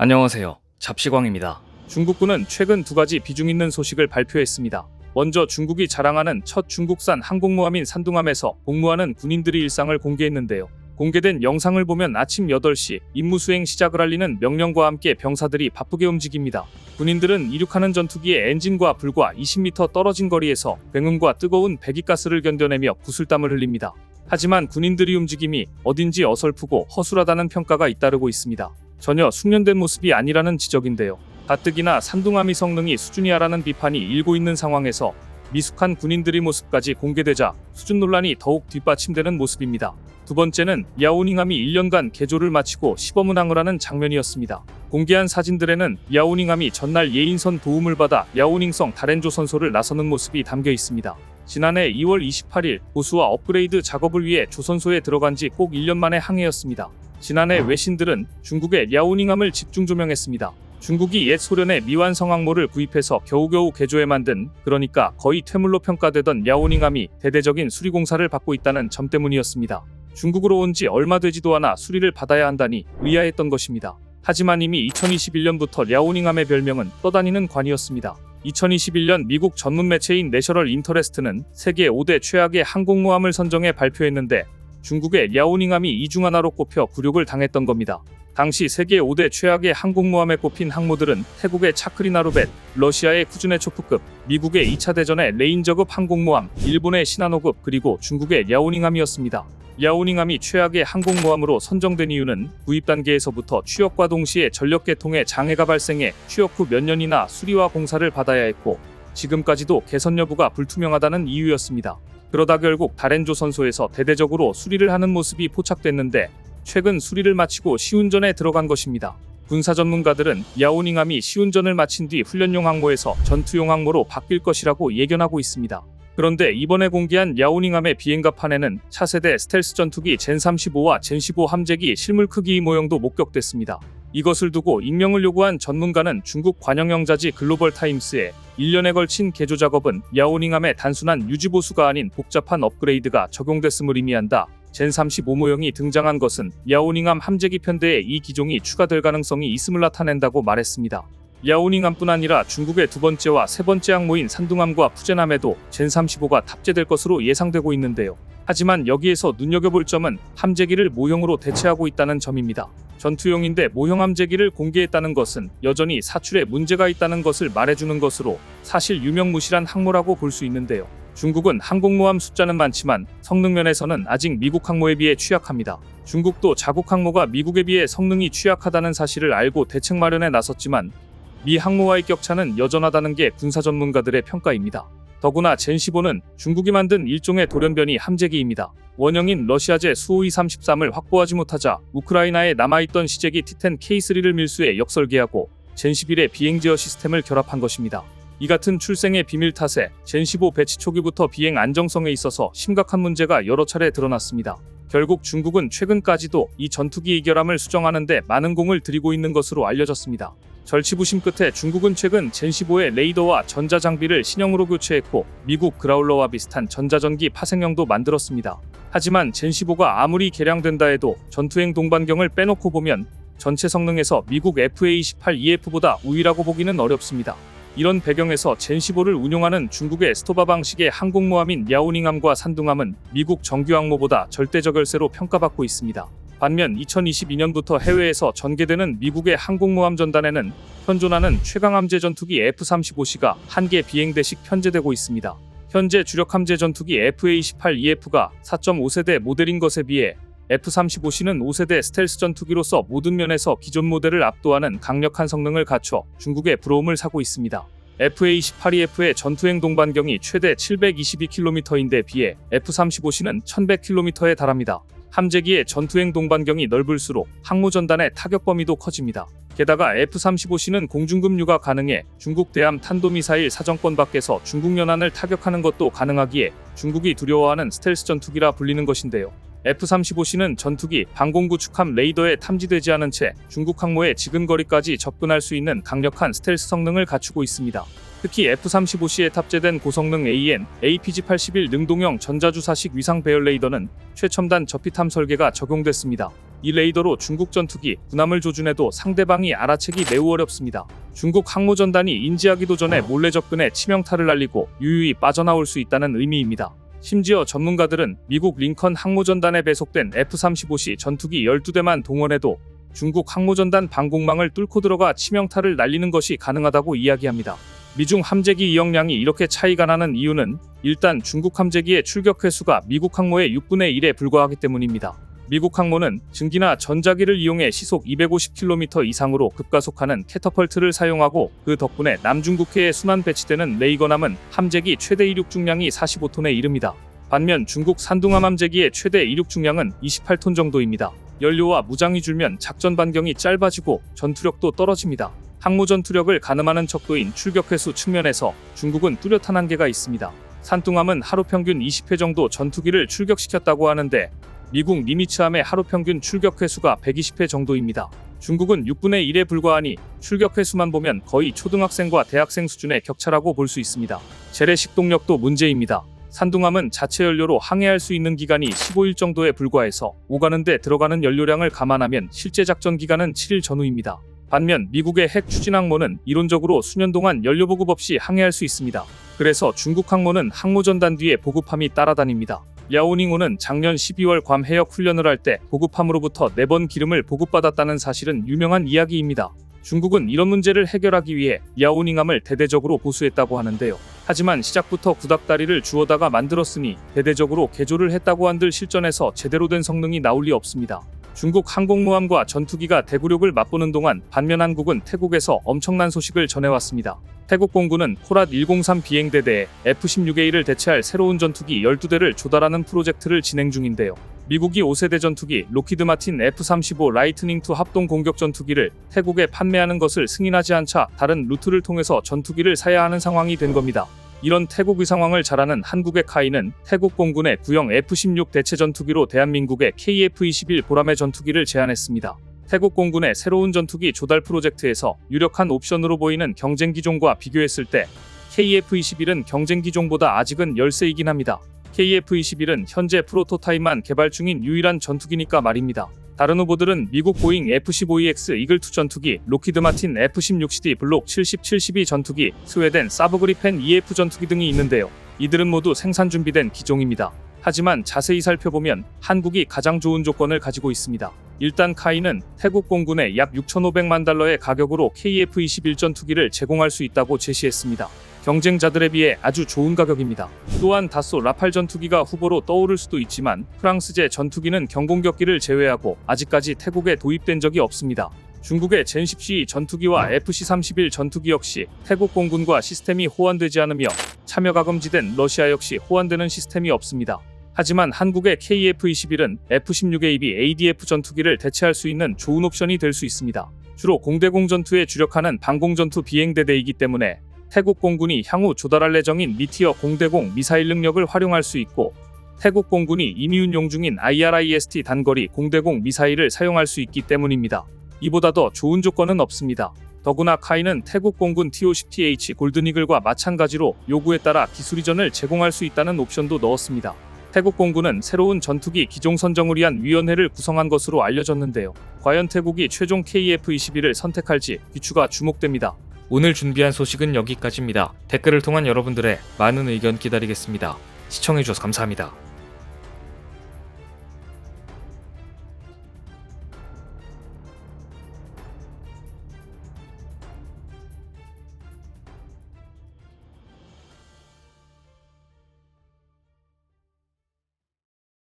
안녕하세요. 잡시광입니다. 중국군은 최근 두 가지 비중 있는 소식을 발표했습니다. 먼저 중국이 자랑하는 첫 중국산 항공모함인 산둥함에서 복무하는 군인들이 일상을 공개했는데요. 공개된 영상을 보면 아침 8시 임무 수행 시작을 알리는 명령과 함께 병사들이 바쁘게 움직입니다. 군인들은 이륙하는 전투기의 엔진과 불과 20m 떨어진 거리에서 굉음과 뜨거운 배기가스를 견뎌내며 구슬땀을 흘립니다. 하지만 군인들의 움직임이 어딘지 어설프고 허술하다는 평가가 잇따르고 있습니다. 전혀 숙련된 모습이 아니라는 지적인데요. 가뜩이나 산둥함이 성능이 수준이야라는 비판이 일고 있는 상황에서 미숙한 군인들의 모습까지 공개되자 수준 논란이 더욱 뒷받침되는 모습입니다. 두 번째는 야오닝함이 1년간 개조를 마치고 시범운항을 하는 장면이었습니다. 공개한 사진들에는 야오닝함이 전날 예인선 도움을 받아 야오닝성 다렌조 선소를 나서는 모습이 담겨 있습니다. 지난해 2월 28일 보수와 업그레이드 작업을 위해 조선소에 들어간 지 꼭 1년 만의 항해였습니다. 지난해 외신들은 중국의 야오닝함을 집중 조명했습니다. 중국이 옛 소련의 미완성 항모를 구입해서 겨우겨우 개조해 만든, 그러니까 거의 퇴물로 평가되던 야오닝함이 대대적인 수리공사를 받고 있다는 점 때문이었습니다. 중국으로 온 지 얼마 되지도 않아 수리를 받아야 한다니 의아했던 것입니다. 하지만 이미 2021년부터 야오닝함의 별명은 떠다니는 관이었습니다. 2021년 미국 전문 매체인 내셔널 인터레스트는 세계 5대 최악의 항공모함을 선정해 발표했는데 중국의 야오닝함이 이 중 하나로 꼽혀 굴욕을 당했던 겁니다. 당시 세계 5대 최악의 항공모함에 꼽힌 항모들은 태국의 차크리나루벳, 러시아의 쿠즈네초프급, 미국의 2차 대전의 레인저급 항공모함, 일본의 시나노급, 그리고 중국의 야오닝함이었습니다. 야오닝함이 최악의 항공모함으로 선정된 이유는 구입 단계에서부터 취역과 동시에 전력 계통에 장애가 발생해 취역 후 몇 년이나 수리와 공사를 받아야 했고 지금까지도 개선 여부가 불투명하다는 이유였습니다. 그러다 결국 다렌조 선소에서 대대적으로 수리를 하는 모습이 포착됐는데 최근 수리를 마치고 시운전에 들어간 것입니다. 군사 전문가들은 야오닝함이 시운전을 마친 뒤 훈련용 항모에서 전투용 항모로 바뀔 것이라고 예견하고 있습니다. 그런데 이번에 공개한 야오닝함의 비행갑판에는 차세대 스텔스 전투기 젠35와 젠15 함재기 실물 크기의 모형도 목격됐습니다. 이것을 두고 익명을 요구한 전문가는 중국 관영영 자지 글로벌 타임스에 1년에 걸친 개조 작업은 야오닝함의 단순한 유지보수가 아닌 복잡한 업그레이드가 적용됐음을 의미한다. 젠35 모형이 등장한 것은 야오닝함 함재기 편대에 이 기종이 추가될 가능성이 있음을 나타낸다고 말했습니다. 야오닝함뿐 아니라 중국의 두 번째와 세 번째 항모인 산둥함과 푸젠함에도 젠35가 탑재될 것으로 예상되고 있는데요. 하지만 여기에서 눈여겨볼 점은 함재기를 모형으로 대체하고 있다는 점입니다. 전투용인데 모형 함재기를 공개했다는 것은 여전히 사출에 문제가 있다는 것을 말해주는 것으로 사실 유명무실한 항모라고 볼 수 있는데요. 중국은 항공모함 숫자는 많지만 성능 면에서는 아직 미국 항모에 비해 취약합니다. 중국도 자국 항모가 미국에 비해 성능이 취약하다는 사실을 알고 대책 마련에 나섰지만 미 항모와의 격차는 여전하다는 게 군사 전문가들의 평가입니다. 더구나 젠15는 중국이 만든 일종의 돌연변이 함재기입니다. 원형인 러시아제 수호이 33을 확보하지 못하자 우크라이나에 남아있던 시제기 티텐 K3를 밀수해 역설계하고 젠11의 비행제어 시스템을 결합한 것입니다. 이 같은 출생의 비밀 탓에 젠15 배치 초기부터 비행 안정성에 있어서 심각한 문제가 여러 차례 드러났습니다. 결국 중국은 최근까지도 이 전투기의 결함을 수정하는 데 많은 공을 들이고 있는 것으로 알려졌습니다. 절치부심 끝에 중국은 최근 젠15의 레이더와 전자장비를 신형으로 교체했고 미국 그라울러와 비슷한 전자전기 파생형도 만들었습니다. 하지만 젠15가 아무리 개량된다 해도 전투행 동반경을 빼놓고 보면 전체 성능에서 미국 FA-18EF보다 우위라고 보기는 어렵습니다. 이런 배경에서 젠15를 운용하는 중국의 스토바 방식의 항공모함인 야오닝함과 산둥함은 미국 정규 항모보다 절대적 열세로 평가받고 있습니다. 반면 2022년부터 해외에서 전개되는 미국의 항공모함 전단에는 현존하는 최강 함재 전투기 F-35C가 한 개 비행대씩 편제되고 있습니다. 현재 주력 함재 전투기 FA-18EF가 4.5세대 모델인 것에 비해 F-35C는 5세대 스텔스 전투기로서 모든 면에서 기존 모델을 압도하는 강력한 성능을 갖춰 중국의 부러움을 사고 있습니다. FA-18EF의 전투행 동반경이 최대 722km인데 비해 F-35C는 1100km에 달합니다. 함재기의 전투행 동반경이 넓을수록 항모 전단의 타격 범위도 커집니다. 게다가 F-35C는 공중급류가 가능해 중국 대함 탄도미사일 사정권 밖에서 중국 연안을 타격하는 것도 가능하기에 중국이 두려워하는 스텔스 전투기라 불리는 것인데요. F-35C는 전투기, 방공구축함 레이더에 탐지되지 않은 채 중국 항모의 지근거리까지 접근할 수 있는 강력한 스텔스 성능을 갖추고 있습니다. 특히 F-35C에 탑재된 고성능 AN, APG-81 능동형 전자주사식 위상 배열 레이더는 최첨단 저피탐 설계가 적용됐습니다. 이 레이더로 중국 전투기, 군함을 조준해도 상대방이 알아채기 매우 어렵습니다. 중국 항모전단이 인지하기도 전에 몰래 접근해 치명타를 날리고 유유히 빠져나올 수 있다는 의미입니다. 심지어 전문가들은 미국 링컨 항모전단에 배속된 F-35C 전투기 12대만 동원해도 중국 항모전단 방공망을 뚫고 들어가 치명타를 날리는 것이 가능하다고 이야기합니다. 미중 함재기 이용량이 이렇게 차이가 나는 이유는 일단 중국 함재기의 출격 횟수가 미국 항모의 6분의 1에 불과하기 때문입니다. 미국 항모는 증기나 전자기를 이용해 시속 250km 이상으로 급가속하는 캐터펄트를 사용하고 그 덕분에 남중국해에 순환 배치되는 레이건함은 함재기 최대 이륙 중량이 45톤에 이릅니다. 반면 중국 산둥함 함재기의 최대 이륙 중량은 28톤 정도입니다. 연료와 무장이 줄면 작전 반경이 짧아지고 전투력도 떨어집니다. 항모 전투력을 가늠하는 척도인 출격 횟수 측면에서 중국은 뚜렷한 한계가 있습니다. 산둥함은 하루 평균 20회 정도 전투기를 출격시켰다고 하는데 미국 니미츠함의 하루 평균 출격 횟수가 120회 정도입니다. 중국은 6분의 1에 불과하니 출격 횟수만 보면 거의 초등학생과 대학생 수준의 격차라고 볼 수 있습니다. 재래식 동력도 문제입니다. 산둥함은 자체 연료로 항해할 수 있는 기간이 15일 정도에 불과해서 오가는 데 들어가는 연료량을 감안하면 실제 작전 기간은 7일 전후입니다. 반면 미국의 핵 추진 항모는 이론적으로 수년 동안 연료 보급 없이 항해할 수 있습니다. 그래서 중국 항모는 항모전단 뒤에 보급함이 따라다닙니다. 랴오닝호는 작년 12월 괌 해역 훈련을 할 때 보급함으로부터 4번 기름을 보급받았다는 사실은 유명한 이야기입니다. 중국은 이런 문제를 해결하기 위해 랴오닝함을 대대적으로 보수했다고 하는데요. 하지만 시작부터 구닥다리를 주워다가 만들었으니 대대적으로 개조를 했다고 한들 실전에서 제대로 된 성능이 나올 리 없습니다. 중국 항공모함과 전투기가 대구력을 맛보는 동안 반면 한국은 태국에서 엄청난 소식을 전해왔습니다. 태국 공군은 코랏 103 비행대대에 F-16A를 대체할 새로운 전투기 12대를 조달하는 프로젝트를 진행 중인데요. 미국이 5세대 전투기 로키드 마틴 F-35 라이트닝2 합동 공격 전투기를 태국에 판매하는 것을 승인하지 않자 다른 루트를 통해서 전투기를 사야 하는 상황이 된 겁니다. 이런 태국의 상황을 잘 아는 한국의 카이는 태국 공군의 구형 F-16 대체 전투기로 대한민국의 KF-21 보라매 전투기를 제안했습니다. 태국 공군의 새로운 전투기 조달 프로젝트에서 유력한 옵션으로 보이는 경쟁기종과 비교했을 때 KF-21은 경쟁기종보다 아직은 열세이긴 합니다. KF-21은 현재 프로토타입만 개발 중인 유일한 전투기니까 말입니다. 다른 후보들은 미국 보잉 F-15EX 이글2 전투기, 로키드 마틴 F-16CD 블록 70-72 전투기, 스웨덴 사브 그리펜 EF 전투기 등이 있는데요. 이들은 모두 생산 준비된 기종입니다. 하지만 자세히 살펴보면 한국이 가장 좋은 조건을 가지고 있습니다. 일단 카이는 태국 공군에 약 6,500만 달러의 가격으로 KF-21 전투기를 제공할 수 있다고 제시했습니다. 경쟁자들에 비해 아주 좋은 가격입니다. 또한 다소 라팔 전투기가 후보로 떠오를 수도 있지만 프랑스제 전투기는 경공격기를 제외하고 아직까지 태국에 도입된 적이 없습니다. 중국의 젠10C 전투기와 FC-31 전투기 역시 태국 공군과 시스템이 호환되지 않으며 참여가 금지된 러시아 역시 호환되는 시스템이 없습니다. 하지만 한국의 KF-21은 F-16AB ADF 전투기를 대체할 수 있는 좋은 옵션이 될 수 있습니다. 주로 공대공 전투에 주력하는 방공전투 비행대대이기 때문에 태국 공군이 향후 조달할 예정인 미티어 공대공 미사일 능력을 활용할 수 있고 태국 공군이 이미 운용 중인 IRIS-T 단거리 공대공 미사일을 사용할 수 있기 때문입니다. 이보다 더 좋은 조건은 없습니다. 더구나 카이는 태국 공군 TO-10TH 골든이글과 마찬가지로 요구에 따라 기술 이전을 제공할 수 있다는 옵션도 넣었습니다. 태국 공군은 새로운 전투기 기종 선정을 위한 위원회를 구성한 것으로 알려졌는데요. 과연 태국이 최종 KF-21을 선택할지 귀추가 주목됩니다. 오늘 준비한 소식은 여기까지입니다. 댓글을 통한 여러분들의 많은 의견 기다리겠습니다. 시청해주셔서 감사합니다.